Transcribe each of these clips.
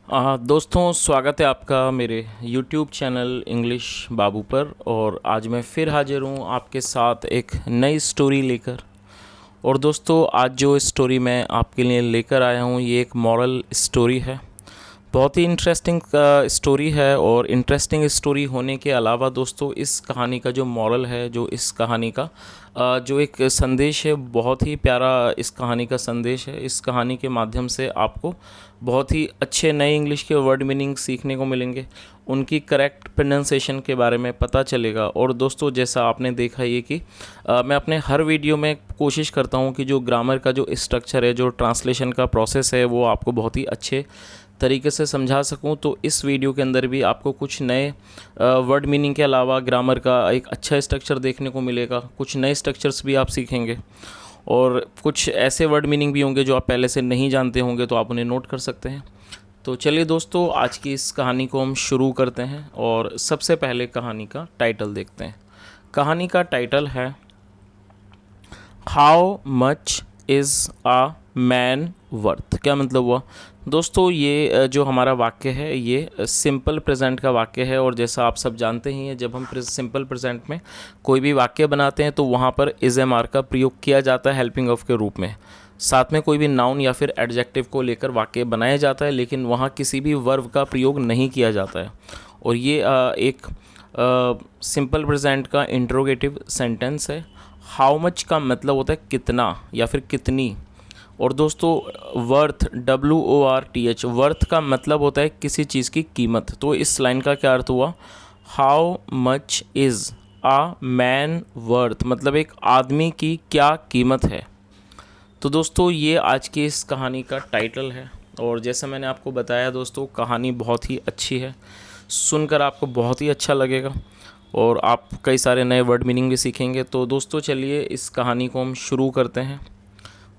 दोस्तों, स्वागत है आपका मेरे YouTube चैनल इंग्लिश बाबू पर। और आज मैं फिर हाजिर हूँ आपके साथ एक नई स्टोरी लेकर। और दोस्तों, आज जो स्टोरी मैं आपके लिए लेकर आया हूँ ये एक मॉरल स्टोरी है। बहुत ही इंटरेस्टिंग स्टोरी है। और इंटरेस्टिंग स्टोरी होने के अलावा दोस्तों, इस कहानी का जो मॉरल है, जो इस कहानी का जो एक संदेश है, बहुत ही प्यारा इस कहानी का संदेश है। इस कहानी के माध्यम से आपको बहुत ही अच्छे नए इंग्लिश के वर्ड मीनिंग सीखने को मिलेंगे, उनकी करेक्ट प्रोनाउंसिएशन के बारे में पता चलेगा। और दोस्तों, जैसा आपने देखा ये कि मैं अपने हर वीडियो में कोशिश करता हूँ कि जो ग्रामर का जो स्ट्रक्चर है, जो ट्रांसलेशन का प्रोसेस है, वो आपको बहुत ही अच्छे तरीके से समझा सकूं। तो इस वीडियो के अंदर भी आपको कुछ नए वर्ड मीनिंग के अलावा ग्रामर का एक अच्छा स्ट्रक्चर देखने को मिलेगा। कुछ नए स्ट्रक्चर्स भी आप सीखेंगे और कुछ ऐसे वर्ड मीनिंग भी होंगे जो आप पहले से नहीं जानते होंगे, तो आप उन्हें नोट कर सकते हैं। तो चलिए दोस्तों, आज की इस कहानी को हम शुरू करते हैं और सबसे पहले कहानी का टाइटल देखते हैं। कहानी का टाइटल है how much is uh man worth. क्या मतलब हुआ दोस्तों? ये जो हमारा वाक्य है ये सिंपल प्रेजेंट का वाक्य है। और जैसा आप सब जानते ही हैं, जब हम सिंपल प्रेजेंट में कोई भी वाक्य बनाते हैं तो वहाँ पर इज़ एम आर का प्रयोग किया जाता है हेल्पिंग ऑफ के रूप में। साथ में कोई भी नाउन या फिर एडजेक्टिव को लेकर वाक्य बनाया जाता है, लेकिन वहाँ किसी भी वर्ब का प्रयोग नहीं किया जाता है। और ये एक सिंपल प्रेजेंट का इंट्रोगेटिव सेंटेंस है। हाउ मच का मतलब होता है कितना या फिर कितनी। और दोस्तों, वर्थ WORTH, वर्थ का मतलब होता है किसी चीज़ की कीमत। तो इस लाइन का क्या अर्थ हुआ? How much is uh man worth, मतलब एक आदमी की क्या कीमत है। तो दोस्तों, ये आज की इस कहानी का टाइटल है। और जैसा मैंने आपको बताया दोस्तों, कहानी बहुत ही अच्छी है, सुनकर आपको बहुत ही अच्छा लगेगा और आप कई सारे नए वर्ड मीनिंग भी सीखेंगे। तो दोस्तों, चलिए इस कहानी को हम शुरू करते हैं।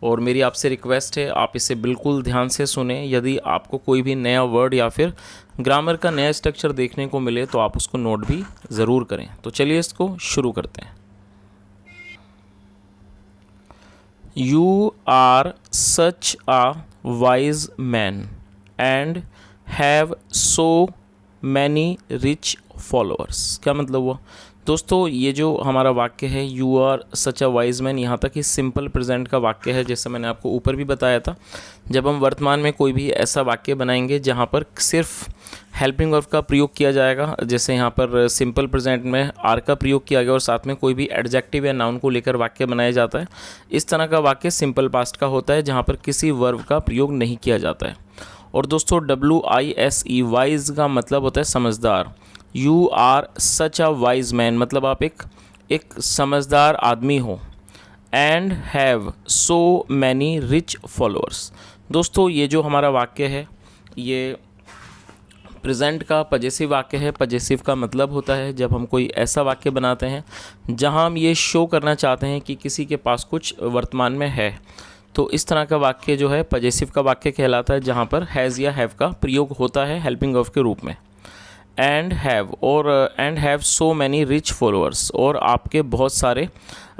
और मेरी आपसे रिक्वेस्ट है, आप इसे बिल्कुल ध्यान से सुने। यदि आपको कोई भी नया वर्ड या फिर ग्रामर का नया स्ट्रक्चर देखने को मिले तो आप उसको नोट भी ज़रूर करें। तो चलिए इसको शुरू करते हैं। You are such a wise man and have so many rich followers. क्या मतलब हुआ दोस्तों? ये जो हमारा वाक्य है you are such a wise man, यहाँ तक ही सिंपल प्रेजेंट का वाक्य है। जैसा मैंने आपको ऊपर भी बताया था, जब हम वर्तमान में कोई भी ऐसा वाक्य बनाएंगे जहाँ पर सिर्फ हेल्पिंग वर्ब का प्रयोग किया जाएगा, जैसे यहाँ पर सिंपल प्रेजेंट में आर का प्रयोग किया गया और साथ में कोई भी एडजेक्टिव या नाउन को लेकर वाक्य बनाया जाता है, इस तरह का वाक्य सिंपल पास्ट का होता है जहाँ पर किसी वर्ब का प्रयोग नहीं किया जाता है। और दोस्तों, WISE वाइज का मतलब होता है समझदार। You are such a wise man, मतलब आप एक समझदार आदमी हो। And have so many rich followers. दोस्तों, ये जो हमारा वाक्य है ये प्रेजेंट का पजेसिव वाक्य है। पजेसिव का मतलब होता है जब हम कोई ऐसा वाक्य बनाते हैं जहां हम ये शो करना चाहते हैं कि किसी के पास कुछ वर्तमान में है, तो इस तरह का वाक्य जो है पजेसिव का वाक्य कहलाता है, जहाँ पर हैज़ या हैव का प्रयोग होता है हेल्पिंग ऑफ के रूप में। एंड हैव, और and have so many rich followers, और आपके बहुत सारे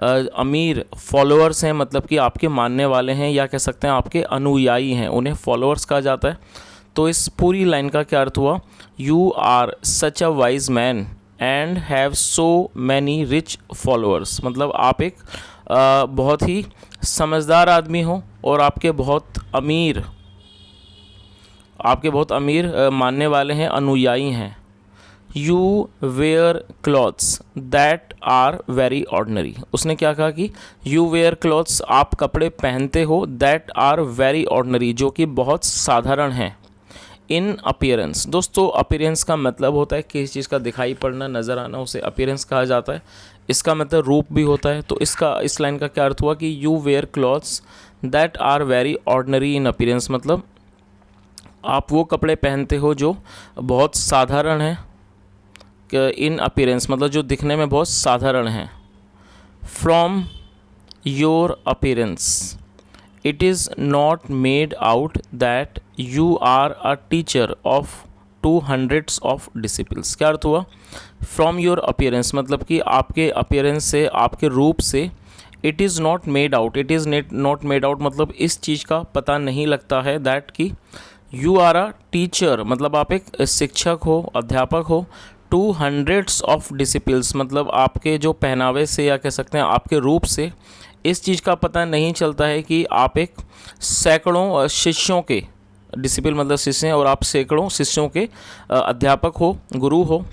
अमीर फॉलोअर्स हैं, मतलब कि आपके मानने वाले हैं या कह सकते हैं आपके अनुयायी हैं, उन्हें फॉलोअर्स कहा जाता है। तो इस पूरी लाइन का क्या अर्थ हुआ? You are such a wise man and have so many rich followers, मतलब आप एक बहुत ही समझदार आदमी हो और आपके बहुत अमीर मानने वाले हैं, अनुयायी हैं। You wear clothes that are very ordinary. उसने क्या कहा कि यू वेयर क्लॉथ्स, आप कपड़े पहनते हो, दैट आर वेरी ऑर्डनरी, जो कि बहुत साधारण हैं। इन अपीयरेंस, दोस्तों अपीयरेंस का मतलब होता है किसी चीज़ का दिखाई पड़ना, नज़र आना, उसे अपीयरेंस कहा जाता है। इसका मतलब रूप भी होता है। तो इस लाइन का क्या अर्थ हुआ कि you wear clothes that are very ordinary in appearance, मतलब आप वो कपड़े पहनते हो जो बहुत साधारण हैं। इन अपीयरेंस मतलब जो दिखने में बहुत साधारण हैं। From your appearance it is not made out that you are a teacher of 200 of disciples. क्या अर्थ हुआ? फ्रॉम योर अपीयरेंस मतलब कि आपके अपीयरेंस से, आपके रूप से, it is not made out, it is not made out मतलब इस चीज़ का पता नहीं लगता है दैट कि यू आर अ टीचर मतलब आप एक शिक्षक हो, अध्यापक हो, टू हंड्रेड्स ऑफ डिसिपल्स मतलब आपके जो पहनावे से या कह सकते हैं आपके रूप से इस चीज़ का पता नहीं चलता है कि आप एक सैकड़ों शिष्यों के, डिसिपल मतलब शिष्य हैं, और आप सैकड़ों शिष्यों के अध्यापक हो, गुरु हो।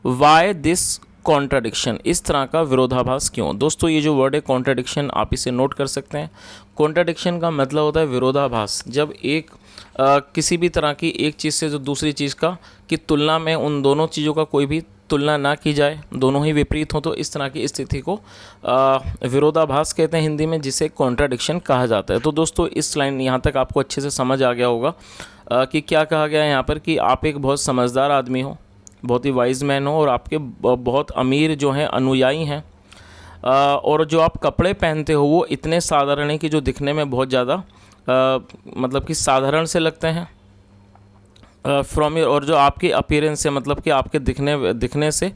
वाई दिस कॉन्ट्राडिक्शन, इस तरह का विरोधाभास क्यों। दोस्तों ये जो वर्ड है कॉन्ट्राडिक्शन, आप इसे नोट कर सकते हैं। कॉन्ट्राडिक्शन का मतलब होता है विरोधाभास, जब एक किसी भी तरह की एक चीज़ से जो दूसरी चीज़ का की तुलना में उन दोनों चीज़ों का कोई भी तुलना ना की जाए, दोनों ही विपरीत हों, तो इस तरह की स्थिति को विरोधाभास कहते हैं हिंदी में, जिसे कॉन्ट्राडिक्शन कहा जाता है। तो दोस्तों इस लाइन यहाँ तक आपको अच्छे से समझ आ गया होगा कि क्या कहा गया है यहाँ पर, कि आप एक बहुत समझदार आदमी हो, बहुत ही वाइज मैन हो, और आपके बहुत अमीर जो हैं अनुयायी हैं, और जो आप कपड़े पहनते हो वो इतने साधारण हैं कि जो दिखने में बहुत ज़्यादा मतलब कि साधारण से लगते हैं फ्रॉम योर, और जो आपकी अपीयरेंस है मतलब कि आपके दिखने से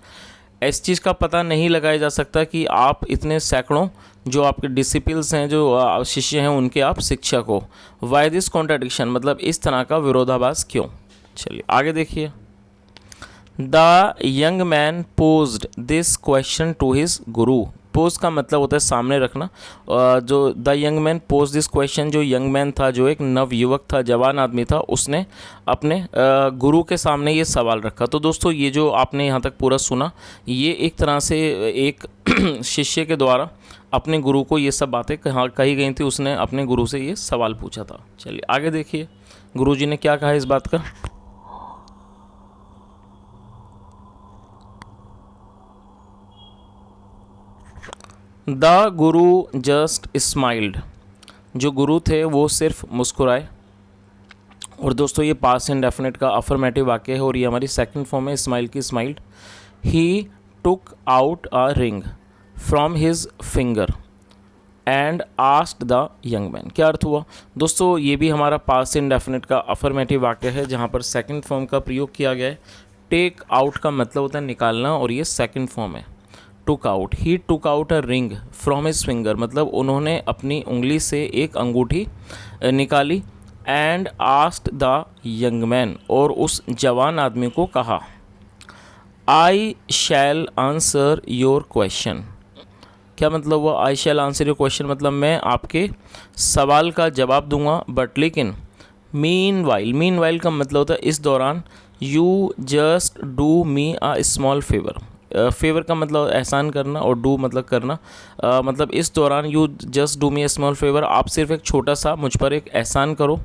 इस चीज़ का पता नहीं लगाया जा सकता कि आप इतने सैकड़ों जो आपके डिसिपल्स हैं, जो शिष्य हैं, उनके आप शिक्षक हो। वाई दिस कॉन्ट्राडिक्शन मतलब इस तरह का विरोधाभास क्यों। चलिए आगे देखिए। The young man posed this question to his guru. Pose का मतलब होता है सामने रखना। जो the young man pose this question, जो यंग मैन था, जो एक नवयुवक था, जवान आदमी था, उसने अपने गुरु के सामने ये सवाल रखा। तो दोस्तों ये जो आपने यहाँ तक पूरा सुना, ये एक तरह से एक शिष्य के द्वारा अपने गुरु को ये सब बातें कही गई थी। उसने अपने गुरु से ये सवाल पूछा था। चलिए आगे देखिए गुरु जी ने क्या कहा इस बात का। द गुरु जस्ट स्माइल्ड, जो गुरु थे वो सिर्फ मुस्कुराए। और दोस्तों ये पास्ट इंडेफिनिट का अफर्मेटिव वाक्य है, और ये हमारी सेकंड फॉर्म है स्माइल की, smiled. He took out a ring from his finger and asked the young man. क्या अर्थ हुआ दोस्तों, ये भी हमारा पास्ट इंडेफिनिट का अफर्मेटिव वाक्य है, जहाँ पर सेकंड फॉर्म का प्रयोग किया गया है। टेक आउट का मतलब होता है निकालना, और ये सेकंड फॉर्म है। Took out, he took out a ring from his finger मतलब उन्होंने अपनी उंगली से एक अंगूठी निकाली। And asked the young man, और उस जवान आदमी को कहा, आई शैल आंसर योर क्वेश्चन। क्या मतलब हुआ आई शैल आंसर योर क्वेश्चन मतलब मैं आपके सवाल का जवाब दूंगा, बट लेकिन मीन वाइल का मतलब होता है इस दौरान। You just do me a small favour, favour का मतलब एहसान करना, और डू मतलब करना, मतलब इस दौरान you just do me A small favour, आप सिर्फ एक छोटा सा मुझ पर एक एहसान करो।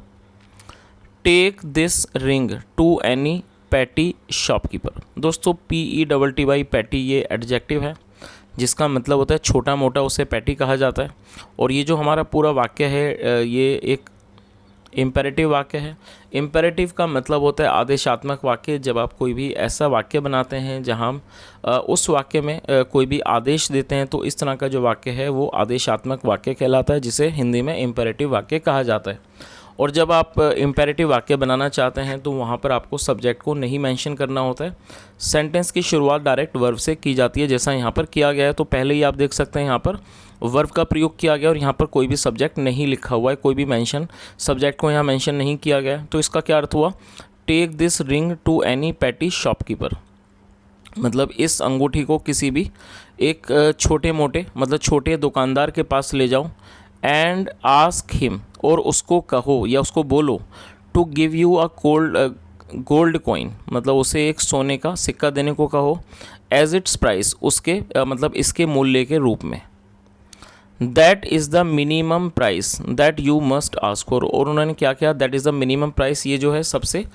Take this ring to any petty shopkeeper. दोस्तों PETTY पैटी ये एडजेक्टिव है, जिसका मतलब होता है छोटा मोटा, उसे पैटी कहा जाता है। और ये जो हमारा पूरा वाक्य है ये एक इम्पेरेटिव वाक्य है। इम्पेरेटिव का मतलब होता है आदेशात्मक वाक्य। जब आप कोई भी ऐसा वाक्य बनाते हैं जहां हम उस वाक्य में कोई भी आदेश देते हैं, तो इस तरह का जो वाक्य है वो आदेशात्मक वाक्य कहलाता है, जिसे हिंदी में इम्पेरेटिव वाक्य कहा जाता है। और जब आप इम्पेरेटिव वाक्य बनाना चाहते हैं तो वहाँ पर आपको सब्जेक्ट को नहीं मेंशन करना होता है। सेंटेंस की शुरुआत डायरेक्ट वर्ब से की जाती है, जैसा यहाँ पर किया गया है। तो पहले ही आप देख सकते हैं यहाँ पर वर्ब का प्रयोग किया गया, और यहाँ पर कोई भी सब्जेक्ट नहीं लिखा हुआ है, कोई भी मेंशन सब्जेक्ट को यहाँ मेंशन नहीं किया गया। तो इसका क्या अर्थ हुआ, take this ring to any petty shopkeeper मतलब इस अंगूठी को किसी भी एक छोटे मोटे मतलब छोटे दुकानदार के पास ले जाओ। एंड आस्क हिम, और उसको कहो या उसको बोलो, to give you a gold coin मतलब उसे एक सोने का सिक्का देने को कहो। एज इट्स प्राइस, उसके मतलब इसके मूल्य के रूप में। That is the minimum price that you must ask for, और उन्होंने क्या किया, that is the minimum price, ये जो है सबसे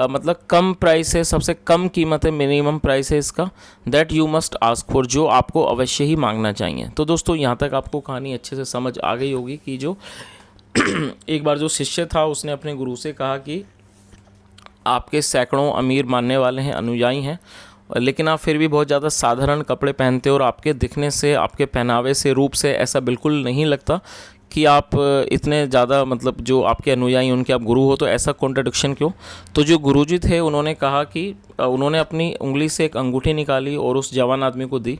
मतलब कम प्राइस है, सबसे कम कीमत है, मिनिमम प्राइस है इसका। That you must ask for, जो आपको अवश्य ही मांगना चाहिए। तो दोस्तों यहाँ तक आपको कहानी अच्छे से समझ आ गई होगी कि जो एक बार जो शिष्य था उसने अपने गुरु से कहा कि आपके सैकड़ों अमीर मानने वाले हैं, अनुयायी हैं, लेकिन आप फिर भी बहुत ज़्यादा साधारण कपड़े पहनते हो, और आपके दिखने से, आपके पहनावे से, रूप से ऐसा बिल्कुल नहीं लगता कि आप इतने ज़्यादा मतलब जो आपके अनुयायी उनके आप गुरु हो, तो ऐसा कॉन्ट्रडिक्शन क्यों। तो जो गुरुजी थे उन्होंने कहा कि उन्होंने अपनी उंगली से एक अंगूठी निकाली और उस जवान आदमी को दी,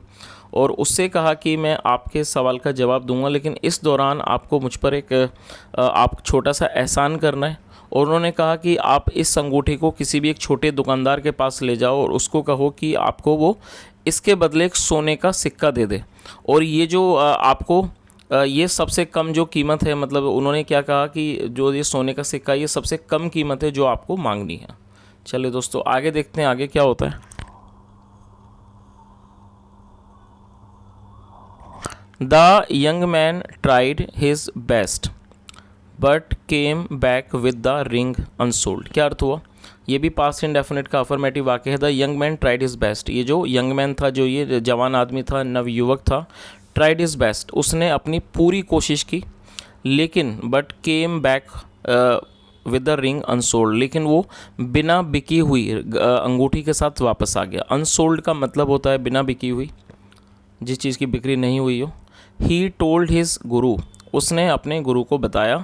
और उससे कहा कि मैं आपके सवाल का जवाब दूंगा, लेकिन इस दौरान आपको मुझ पर एक आप छोटा सा एहसान करना है, और उन्होंने कहा कि आप इस अंगूठी को किसी भी एक छोटे दुकानदार के पास ले जाओ और उसको कहो कि आपको वो इसके बदले एक सोने का सिक्का दे दे, और ये जो आपको ये सबसे कम जो कीमत है, मतलब उन्होंने क्या कहा कि जो ये सोने का सिक्का ये सबसे कम कीमत है जो आपको मांगनी है। चलिए दोस्तों आगे देखते हैं आगे क्या होता है। The young man tried his best but came back with the ring unsold. क्या अर्थ हुआ? ये भी पास्ट इंडेफिनिट का अफर्मेटिव वाक्य है। The young man tried his best, ये जो यंग मैन था, जो ये जवान आदमी था, नवयुवक था, ट्राइड हिज बेस्ट, उसने अपनी पूरी कोशिश की, लेकिन but came back with the ring unsold, लेकिन वो बिना बिकी हुई अंगूठी के साथ वापस आ गया। अनसोल्ड का मतलब होता है बिना बिकी हुई, जिस चीज़ की बिक्री नहीं हुई हो। ही टोल्ड हिज गुरु, उसने अपने गुरु को बताया।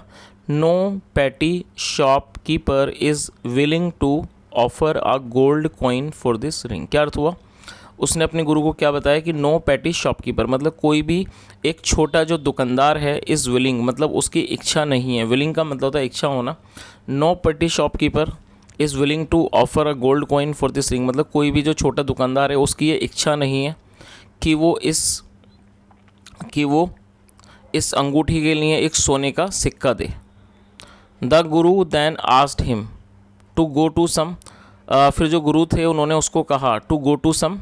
No petty shopkeeper is willing to offer a gold coin for this ring. क्या अर्थ हुआ? उसने अपने गुरु को क्या बताया कि नो पैटी शॉपकीपर मतलब कोई भी एक छोटा जो दुकानदार है, इज़ विलिंग मतलब उसकी इच्छा नहीं है। विलिंग का मतलब होता है इच्छा होना। No petty shopkeeper is willing to offer a gold coin for this ring मतलब कोई भी जो छोटा दुकानदार है उसकी ये इच्छा नहीं है कि वो इस अंगूठी के लिए एक सोने का सिक्का दे। The guru then asked him to go to some, फिर जो गुरु थे उन्होंने उसको कहा to go to some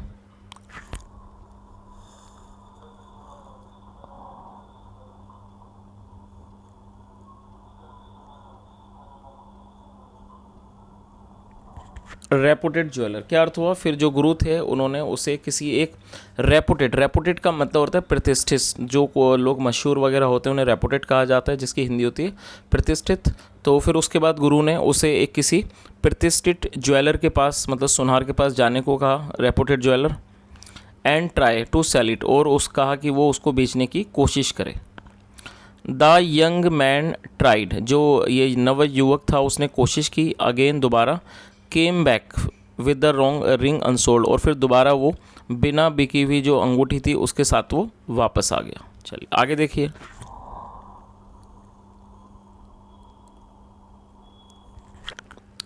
reputed jeweller. क्या अर्थ हुआ? फिर जो गुरु थे उन्होंने उसे किसी एक रेपुटेड का मतलब होता है प्रतिष्ठित, जो लोग मशहूर वगैरह होते हैं उन्हें रेपुटेड कहा जाता है, जिसकी हिंदी होती है प्रतिष्ठित। तो फिर उसके बाद गुरु ने उसे एक किसी प्रतिष्ठित ज्वेलर के पास मतलब सुनार के पास जाने को कहा, reputed jeweller, and try to sell it, और उस कहा कि वो उसको बेचने की कोशिश करे। द यंग मैन ट्राइड, जो ये नवयुवक था उसने कोशिश की, अगेन दोबारा, came back with the wrong ring unsold, और फिर दोबारा वो बिना बिकी हुई जो अंगूठी थी उसके साथ वो वापस आ गया। चलिए आगे देखिए।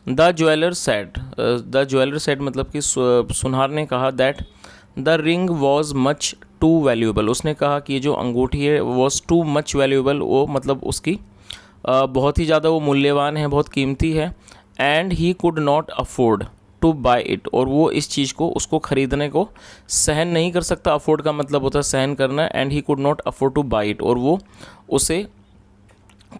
द ज्वेलर सेड मतलब कि सुनार ने कहा that the ring was much too valuable, उसने कहा कि ये जो अंगूठी है वॉज टू मच वैल्यूएबल, वो मतलब उसकी बहुत ही ज़्यादा वो मूल्यवान है, बहुत कीमती है। And he could not afford two by it, और वो इस चीज़ को उसको ख़रीदने को सहन नहीं कर सकता। अफोर्ड का मतलब होता है सहन करना, and he could not afford two by it, और वो उसे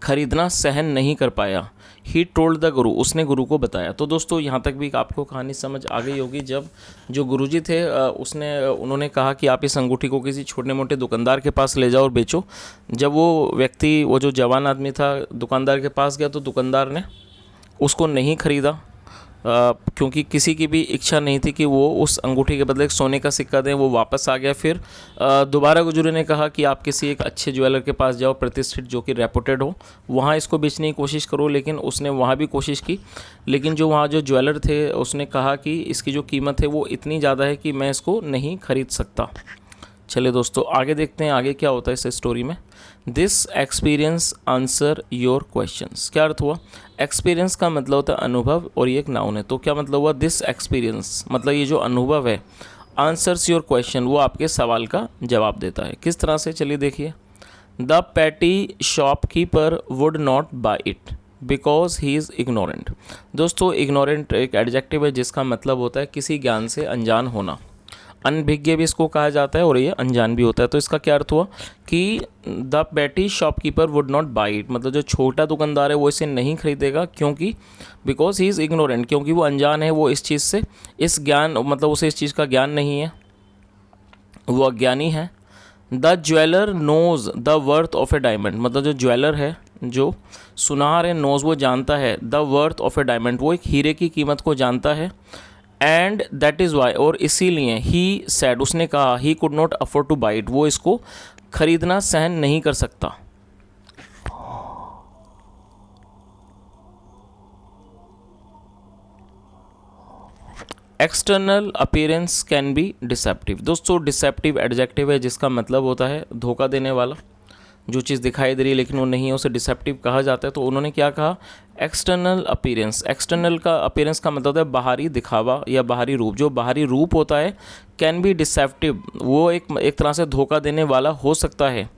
खरीदना सहन नहीं कर पाया। ही टोल्ड द गुरु, उसने गुरु को बताया। तो दोस्तों यहाँ तक भी आपको कहानी समझ आ गई होगी। जब जो गुरुजी थे उन्होंने कहा कि आप इस अंगूठी को किसी छोटे मोटे दुकानदार के पास ले जाओ और बेचो। जब वो जो जवान आदमी था दुकानदार के पास गया तो दुकानदार ने उसको नहीं ख़रीदा, क्योंकि किसी की भी इच्छा नहीं थी कि वो उस अंगूठी के बदले एक सोने का सिक्का दें। वो वापस आ गया। फिर दोबारा गुरु ने कहा कि आप किसी एक अच्छे ज्वेलर के पास जाओ, प्रतिष्ठित, जो कि रेपुटेड हो, वहाँ इसको बेचने की कोशिश करो। लेकिन उसने वहाँ भी कोशिश की, लेकिन जो वहाँ जो ज्वेलर थे उसने कहा कि इसकी जो कीमत है वो इतनी ज़्यादा है कि मैं इसको नहीं खरीद सकता। चलिए दोस्तों आगे देखते हैं आगे क्या होता है इस स्टोरी में। This experience answer your questions. क्या अर्थ हुआ? एक्सपीरियंस का मतलब होता है अनुभव, और ये एक नाउन है। तो क्या मतलब हुआ? दिस एक्सपीरियंस मतलब ये जो अनुभव है, आंसर्स योर क्वेश्चन, वो आपके सवाल का जवाब देता है। किस तरह से? चलिए देखिए। The petty shopkeeper would not buy it because he is ignorant. दोस्तों इग्नोरेंट एक एडजेक्टिव है जिसका मतलब होता है किसी ज्ञान से अनजान होना। अनभिज्ञ भी इसको कहा जाता है और ये अनजान भी होता है। तो इसका क्या अर्थ हुआ कि the petty shopkeeper would not buy it, मतलब जो छोटा दुकानदार है वो इसे नहीं खरीदेगा, क्योंकि बिकॉज ही इज़ इग्नोरेंट, क्योंकि वो अनजान है, वो इस चीज़ से इस ज्ञान मतलब उसे इस चीज़ का ज्ञान नहीं है, वो अज्ञानी है। The jeweller nose the worth of A diamond, मतलब जो ज्वेलर है, जो सुनार है, नोज़ वो जानता है, the worth of A diamond वो एक हीरे की कीमत को जानता है। एंड दैट इज़ वाई, और इसीलिए ही सैड उसने कहा, he could not afford two by it, वो इसको खरीदना सहन नहीं कर सकता। External appearance can be deceptive. दोस्तों डिसेप्टिव एडजेक्टिव है जिसका मतलब होता है धोखा देने वाला। जो चीज़ दिखाई दे रही है लेकिन वो नहीं है उसे डिसेप्टिव कहा जाता है। तो उन्होंने क्या कहा, एक्सटर्नल अपीयरेंस। एक्सटर्नल का अपीयरेंस का मतलब है बाहरी दिखावा या बाहरी रूप। जो बाहरी रूप होता है कैन बी डिसेप्टिव, वो एक तरह से धोखा देने वाला हो सकता है।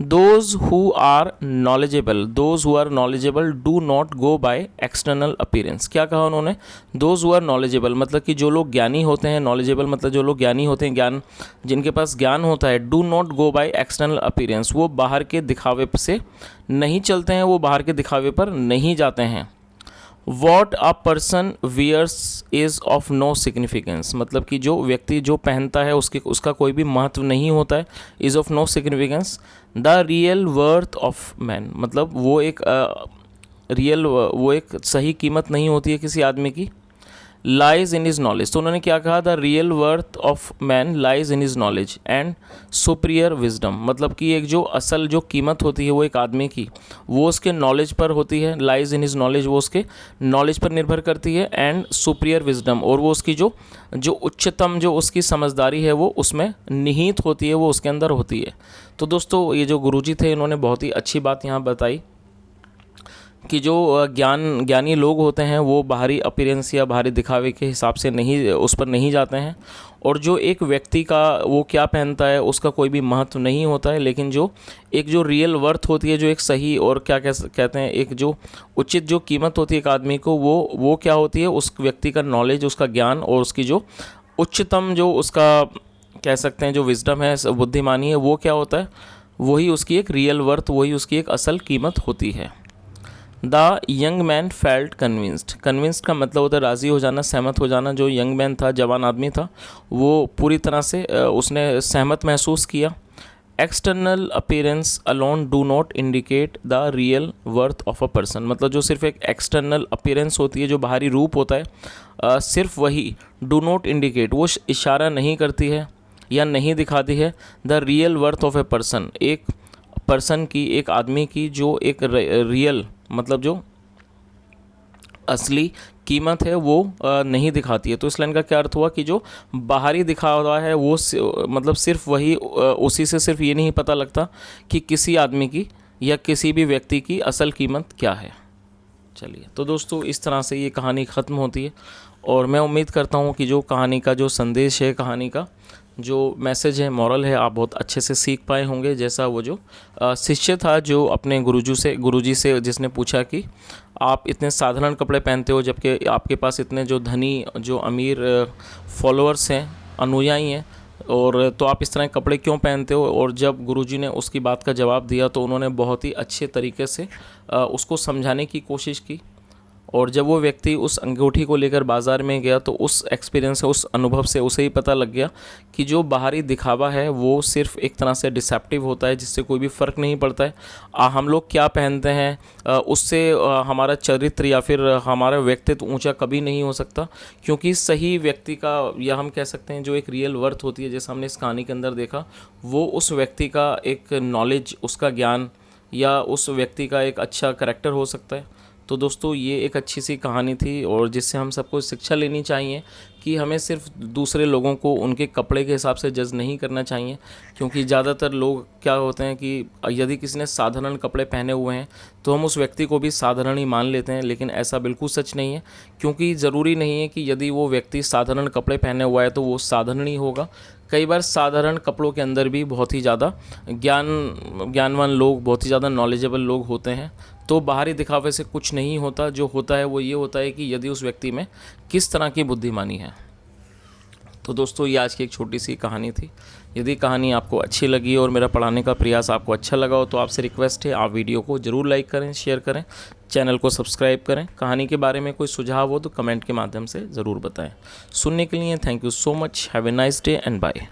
Those who are knowledgeable do not go by external appearance। क्या कहा उन्होंने, those who are knowledgeable मतलब कि जो लोग ज्ञानी होते हैं, knowledgeable मतलब जो लोग ज्ञानी होते हैं, ज्ञान जिनके पास ज्ञान होता है, do not go by external appearance, वो बाहर के दिखावे से नहीं चलते हैं, वो बाहर के दिखावे पर नहीं जाते हैं। What a person wears is of no significance मतलब कि जो व्यक्ति जो पहनता है उसका कोई भी महत्व नहीं होता है। Is of no significance. The real worth of man मतलब वो एक वो एक सही कीमत नहीं होती है किसी आदमी की। लाइज इन हिज नॉलेज, तो उन्होंने क्या कहा, the real worth of man lies in his knowledge and superior wisdom मतलब कि एक जो असल जो कीमत होती है वो एक आदमी की, वो उसके नॉलेज पर होती है। लाइज इन हिज नॉलेज, वो उसके नॉलेज पर निर्भर करती है। एंड सुपीरियर विजडम, और वो उसकी जो उच्चतम जो उसकी समझदारी है वो उसमें निहित होती है, वो उसके अंदर होती है। तो दोस्तों ये जो गुरुजी थे इन्होंने बहुत ही अच्छी बात यहाँ बताई कि जो ज्ञानी लोग होते हैं वो बाहरी अपीयरेंस या बाहरी दिखावे के हिसाब से नहीं उस पर नहीं जाते हैं, और जो एक व्यक्ति का वो क्या पहनता है उसका कोई भी महत्व नहीं होता है, लेकिन जो रियल वर्थ होती है, जो एक सही और क्या कहते हैं एक जो उचित जो कीमत होती है एक आदमी को, वो क्या होती है, उस व्यक्ति का नॉलेज, उसका ज्ञान और उसकी जो उच्चतम जो उसका कह सकते हैं जो विजडम है, बुद्धिमानी है, वो क्या होता है, वही उसकी एक रियल वर्थ, वही उसकी एक असल कीमत होती है। The young man felt convinced का मतलब होता है राज़ी हो जाना, सहमत हो जाना। जो यंग मैन था, जवान आदमी था, वो पूरी तरह से उसने सहमत महसूस किया। External appearance alone do not indicate the real worth of a person मतलब जो सिर्फ एक एक्सटर्नल अपीयरेंस होती है, जो बाहरी रूप होता है, सिर्फ वही डू नॉट इंडिकेट, वो इशारा नहीं करती है या नहीं दिखाती है the real worth of a person, एक पर्सन की, एक आदमी की जो एक रियल मतलब जो असली कीमत है वो नहीं दिखाती है। तो इस लाइन का क्या अर्थ हुआ कि जो बाहरी दिखावा है वो मतलब सिर्फ वही, उसी से सिर्फ ये नहीं पता लगता कि किसी आदमी की या किसी भी व्यक्ति की असल कीमत क्या है। चलिए, तो दोस्तों इस तरह से ये कहानी ख़त्म होती है, और मैं उम्मीद करता हूँ कि जो कहानी का जो संदेश है, कहानी का जो मैसेज है, मॉरल है, आप बहुत अच्छे से सीख पाए होंगे। जैसा वो जो शिष्य था जो अपने गुरुजी से जिसने पूछा कि आप इतने साधारण कपड़े पहनते हो जबकि आपके पास इतने जो धनी, जो अमीर फॉलोअर्स हैं, अनुयायी हैं, और तो आप इस तरह के कपड़े क्यों पहनते हो। और जब गुरुजी ने उसकी बात का जवाब दिया तो उन्होंने बहुत ही अच्छे तरीके से उसको समझाने की कोशिश की। और जब वो व्यक्ति उस अंगूठी को लेकर बाज़ार में गया तो उस एक्सपीरियंस से, उस अनुभव से उसे ही पता लग गया कि जो बाहरी दिखावा है वो सिर्फ एक तरह से डिसेप्टिव होता है, जिससे कोई भी फ़र्क नहीं पड़ता है हम लोग क्या पहनते हैं, उससे हमारा चरित्र या फिर हमारा व्यक्तित्व ऊंचा कभी नहीं हो सकता। क्योंकि सही व्यक्ति का, या हम कह सकते हैं जो एक रियल वर्थ होती है, जैसे हमने इस कहानी के अंदर देखा, वो उस व्यक्ति का एक नॉलेज, उसका ज्ञान, या उस व्यक्ति का एक अच्छा करैक्टर हो सकता है। तो दोस्तों ये एक अच्छी सी कहानी थी, और जिससे हम सबको शिक्षा लेनी चाहिए कि हमें सिर्फ दूसरे लोगों को उनके कपड़े के हिसाब से जज नहीं करना चाहिए। क्योंकि ज़्यादातर लोग क्या होते हैं कि यदि किसी ने साधारण कपड़े पहने हुए हैं तो हम उस व्यक्ति को भी साधारण ही मान लेते हैं, लेकिन ऐसा बिल्कुल सच नहीं है। क्योंकि ज़रूरी नहीं है कि यदि वो व्यक्ति साधारण कपड़े पहने हुआ है तो वो साधारण ही होगा। कई बार साधारण कपड़ों के अंदर भी बहुत ही ज़्यादा ज्ञानवान लोग, बहुत ही ज़्यादा नॉलेजेबल लोग होते हैं। तो बाहरी दिखावे से कुछ नहीं होता, जो होता है वो ये होता है कि यदि उस व्यक्ति में किस तरह की बुद्धिमानी है। तो दोस्तों ये आज की एक छोटी सी कहानी थी। यदि कहानी आपको अच्छी लगी और मेरा पढ़ाने का प्रयास आपको अच्छा लगा हो तो आपसे रिक्वेस्ट है, आप वीडियो को ज़रूर लाइक करें, शेयर करें, चैनल को सब्सक्राइब करें। कहानी के बारे में कोई सुझाव हो तो कमेंट के माध्यम से ज़रूर बताएं। सुनने के लिए thank you so much. Have a nice day and bye.